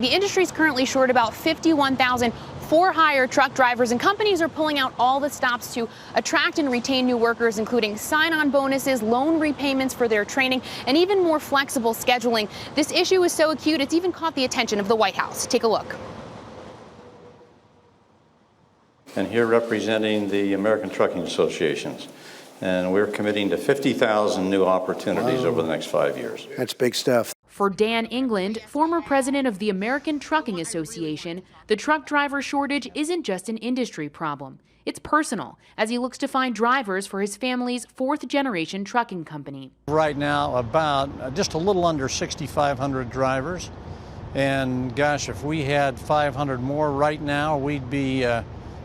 The industry is currently short about 51,000 for-hire truck drivers, and companies are pulling out all the stops to attract and retain new workers, including sign-on bonuses, loan repayments for their training, and even more flexible scheduling. This issue is so acute, it's even caught the attention of the White House. Take a look. And here representing the American Trucking Associations. And we're committing to 50,000 new opportunities over the next 5 years. That's big stuff. For Dan England, former president of the American Trucking Association, the truck driver shortage isn't just an industry problem. It's personal, as he looks to find drivers for his family's fourth-generation trucking company. Right now, about just a little under 6,500 drivers. And gosh, if we had 500 more right now, we'd be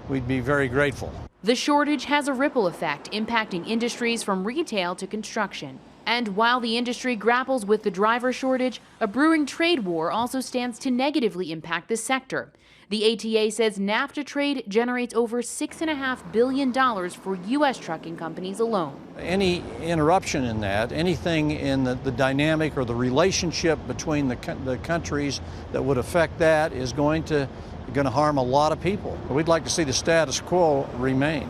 very grateful. The shortage has a ripple effect, impacting industries from retail to construction. And while the industry grapples with the driver shortage, a brewing trade war also stands to negatively impact the sector. The ATA says NAFTA trade generates over $6.5 billion for U.S. trucking companies alone. Any interruption in that, anything in the dynamic or the relationship between the countries that would affect that is going to harm a lot of people. We'd like to see the status quo remain.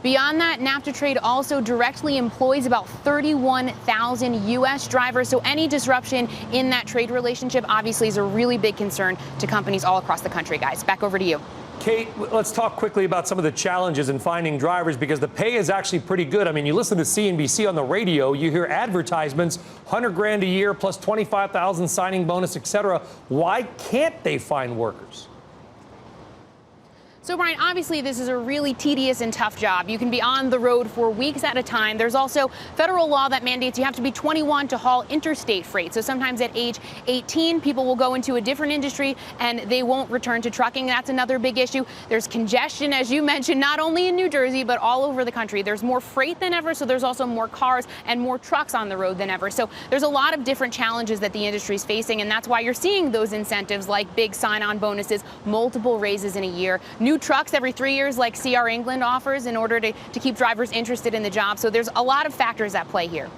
Beyond that, NAFTA trade also directly employs about 31,000 U.S. drivers, so any disruption in that trade relationship obviously is a really big concern to companies all across the country. Guys, back over to you. Kate, let's talk quickly about some of the challenges in finding drivers, because the pay is actually pretty good. I mean, you listen to CNBC on the radio, you hear advertisements, $100,000 a year plus 25,000 signing bonus, etc. Why can't they find workers? So, Brian, obviously this is a really tedious and tough job. You can be on the road for weeks at a time. There's also federal law that mandates you have to be 21 to haul interstate freight. So sometimes at age 18, people will go into a different industry and they won't return to trucking. That's another big issue. There's congestion, as you mentioned, not only in New Jersey, but all over the country. There's more freight than ever, so there's also more cars and more trucks on the road than ever. So there's a lot of different challenges that the industry is facing, and that's why you're seeing those incentives like big sign-on bonuses, multiple raises in a year, new trucks every 3 years like CR England offers in order to keep drivers interested in the job. So there's a lot of factors at play here.